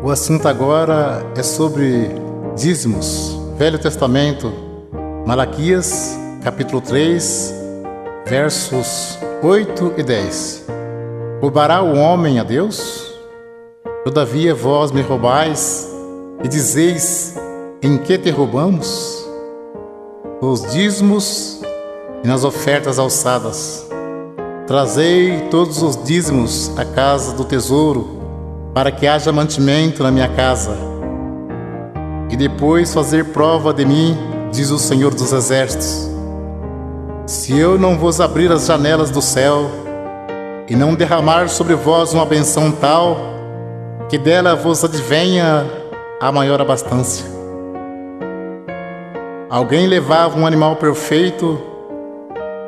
O assunto agora é sobre dízimos. Velho Testamento, Malaquias, capítulo 3, versos 8 e 10. Roubará o homem a Deus? Todavia vós me roubais e dizeis: em que te roubamos? Os dízimos e nas ofertas alçadas. Trazei todos os dízimos à casa do tesouro, para que haja mantimento na minha casa. E depois fazer prova de mim, diz o Senhor dos Exércitos, se eu não vos abrir as janelas do céu e não derramar sobre vós uma benção tal, que dela vos advenha a maior abastança. Alguém levava um animal perfeito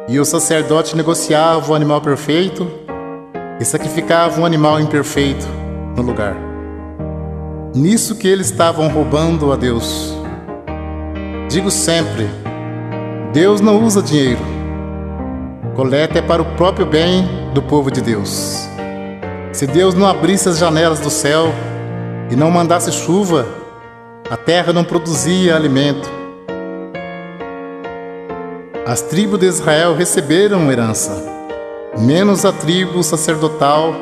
e o sacerdote negociava o animal perfeito e sacrificava um animal imperfeito no lugar. Nisso que eles estavam roubando a Deus. Digo sempre, Deus não usa dinheiro. Coleta é para o próprio bem do povo de Deus. Se Deus não abrisse as janelas do céu e não mandasse chuva, a terra não produzia alimento. As tribos de Israel receberam herança, menos a tribo sacerdotal,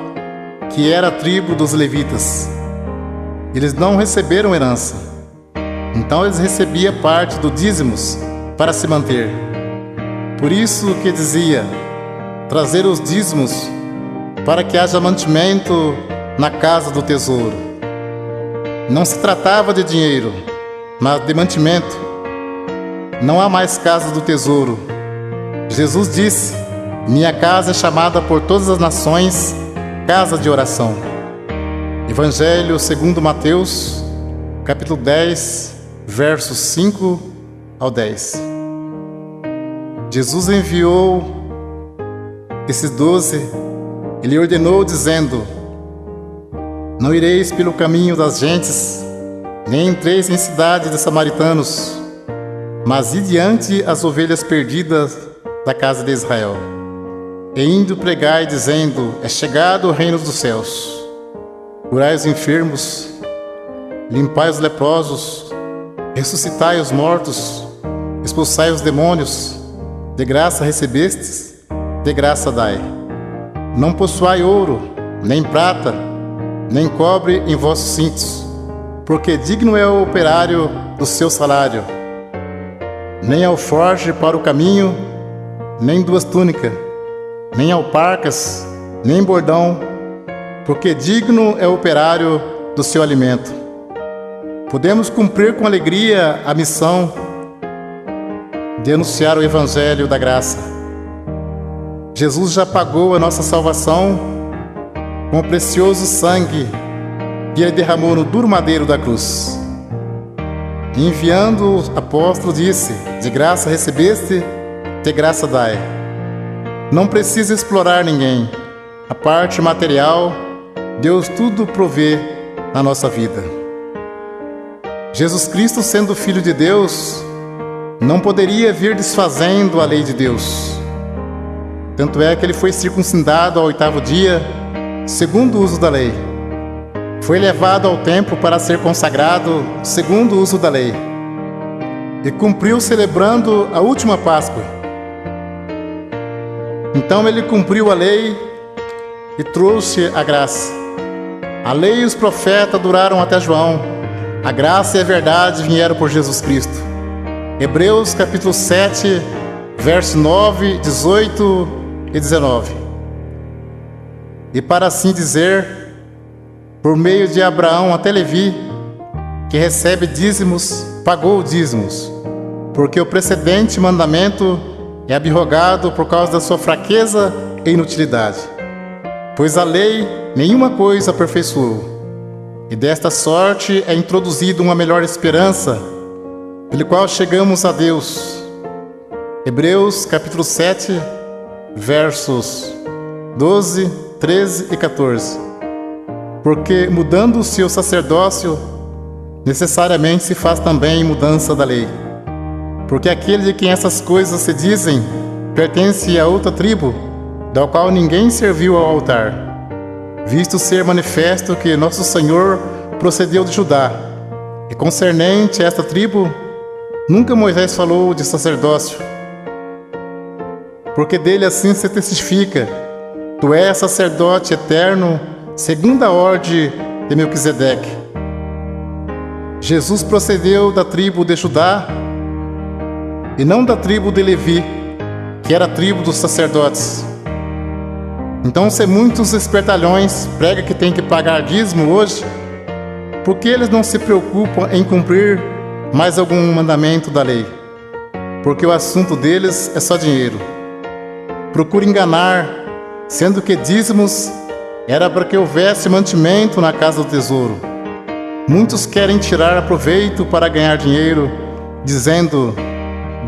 que era a tribo dos levitas. Eles não receberam herança, então eles recebiam parte do dízimos para se manter. Por isso que dizia, trazer os dízimos para que haja mantimento na casa do tesouro. Não se tratava de dinheiro, mas de mantimento. Não há mais casa do tesouro. Jesus disse, minha casa é chamada por todas as nações casa de oração. Evangelho segundo Mateus, capítulo 10, versos 5 ao 10. Jesus enviou esses 12, ele ordenou dizendo, não ireis pelo caminho das gentes, nem entreis em cidade de samaritanos, mas ide diante as ovelhas perdidas da casa de Israel. E indo pregai, dizendo, é chegado o reino dos céus. Curai os enfermos, limpai os leprosos, ressuscitai os mortos, expulsai os demônios, de graça recebestes, de graça dai. Não possuai ouro, nem prata, nem cobre em vossos cintos, porque digno é o operário do seu salário. Nem alforje para o caminho, nem duas túnicas, nem alparcas, nem bordão, porque digno é o operário do seu alimento. Podemos cumprir com alegria a missão de anunciar o Evangelho da graça. Jesus já pagou a nossa salvação com o precioso sangue que Ele derramou no duro madeiro da cruz. Enviando o apóstolo disse, de graça recebeste, de graça dai. Não precisa explorar ninguém. A parte material, Deus tudo provê na nossa vida. Jesus Cristo, sendo Filho de Deus, não poderia vir desfazendo a lei de Deus. Tanto é que Ele foi circuncidado ao 8º dia, segundo o uso da lei. Foi levado ao templo para ser consagrado, segundo o uso da lei. E cumpriu celebrando a última Páscoa. Então Ele cumpriu a lei e trouxe a graça. A lei e os profetas duraram até João. A graça e a verdade vieram por Jesus Cristo. Hebreus capítulo 7, verso 9, 18 e 19. E para assim dizer, por meio de Abraão até Levi, que recebe dízimos, pagou dízimos, porque o precedente mandamento é abrogado por causa da sua fraqueza e inutilidade. Pois a lei nenhuma coisa aperfeiçoou, e desta sorte é introduzida uma melhor esperança, pelo qual chegamos a Deus. Hebreus capítulo 7, versos 12, 13 e 14. Porque mudando o seu sacerdócio, necessariamente se faz também mudança da lei. Porque aquele de quem essas coisas se dizem, pertence a outra tribo, da qual ninguém serviu ao altar, visto ser manifesto que nosso Senhor procedeu de Judá, e concernente a esta tribo, nunca Moisés falou de sacerdócio, porque dele assim se testifica: tu és sacerdote eterno, segundo a ordem de Melquisedeque. Jesus procedeu da tribo de Judá e não da tribo de Levi, que era a tribo dos sacerdotes. Então, se muitos espertalhões pregam que tem que pagar dízimo hoje, por que eles não se preocupam em cumprir mais algum mandamento da lei? Porque o assunto deles é só dinheiro. Procura enganar, sendo que dízimos era para que houvesse mantimento na casa do tesouro. Muitos querem tirar proveito para ganhar dinheiro, dizendo: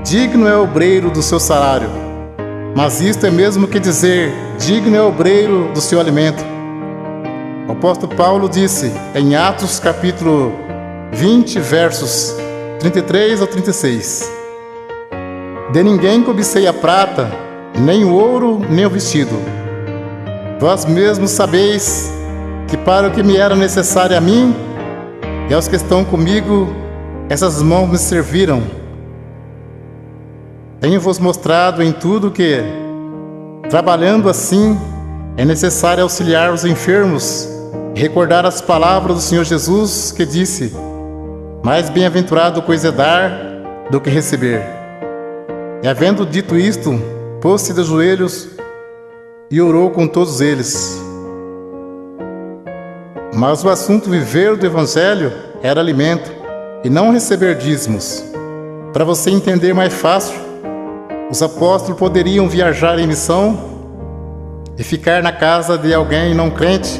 digno é o obreiro do seu salário. Mas isto é mesmo que dizer: digno é o obreiro do seu alimento. O apóstolo Paulo disse em Atos capítulo 20, versos 33 ao 36: de ninguém cobicei a prata, nem o ouro, nem o vestido. Vós mesmos sabeis que para o que me era necessário a mim e aos que estão comigo, essas mãos me serviram. Tenho-vos mostrado em tudo que, trabalhando assim, é necessário auxiliar os enfermos e recordar as palavras do Senhor Jesus, que disse: mais bem-aventurado coisa é dar do que receber. E havendo dito isto, pôs-se de joelhos e orou com todos eles. Mas o assunto viver do Evangelho era alimento, e não receber dízimos. Para você entender mais fácil, os apóstolos poderiam viajar em missão e ficar na casa de alguém não crente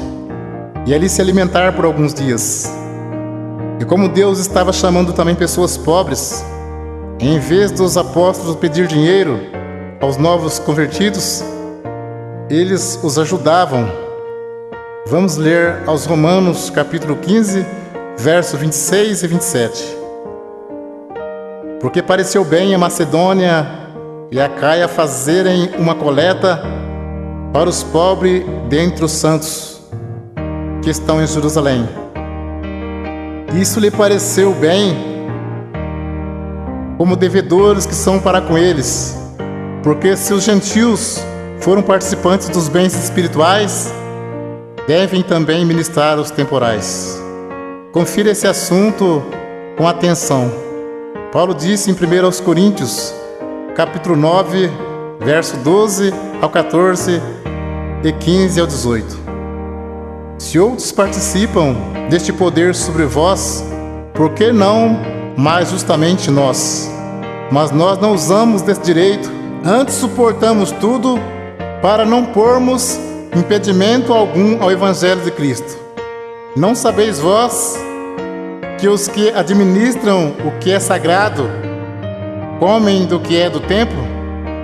e ali se alimentar por alguns dias. E como Deus estava chamando também pessoas pobres, em vez dos apóstolos pedir dinheiro aos novos convertidos, eles os ajudavam. Vamos ler aos Romanos capítulo 15, versos 26 e 27. Porque pareceu bem a Macedônia e a Acaia fazerem uma coleta para os pobres dentre os santos que estão em Jerusalém. Isso lhe pareceu bem, como devedores que são para com eles, porque se os gentios foram participantes dos bens espirituais, devem também ministrar os temporais. Confira esse assunto com atenção. Paulo disse em 1 Coríntios, capítulo 9, verso 12 ao 14 e 15 ao 18. Se outros participam deste poder sobre vós, por que não mais justamente nós? Mas nós não usamos desse direito, antes suportamos tudo para não pormos impedimento algum ao Evangelho de Cristo. Não sabeis vós que os que administram o que é sagrado comem do que é do templo,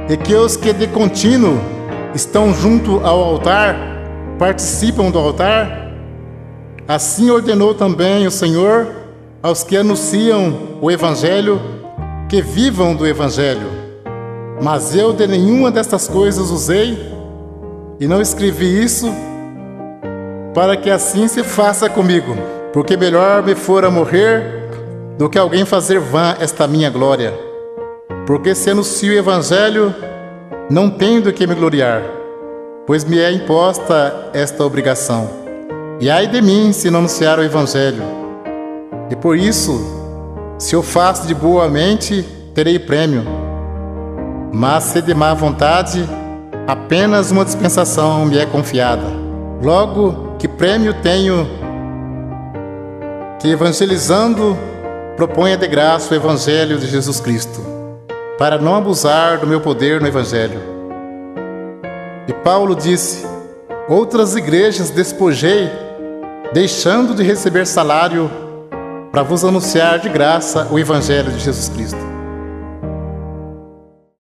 e que os que de contínuo estão junto ao altar participam do altar? Assim ordenou também o Senhor aos que anunciam o Evangelho que vivam do Evangelho. Mas eu de nenhuma destas coisas usei, e não escrevi isso para que assim se faça comigo, porque melhor me fora morrer do que alguém fazer vã esta minha glória. Porque se anuncio o Evangelho, não tenho do que me gloriar, pois me é imposta esta obrigação. E ai de mim se não anunciar o Evangelho. E por isso, se eu faço de boa mente, terei prêmio. Mas se de má vontade, apenas uma dispensação me é confiada. Logo, que prêmio tenho que, evangelizando, proponha de graça o Evangelho de Jesus Cristo, para não abusar do meu poder no Evangelho. E Paulo disse: outras igrejas despojei, deixando de receber salário, para vos anunciar de graça o Evangelho de Jesus Cristo.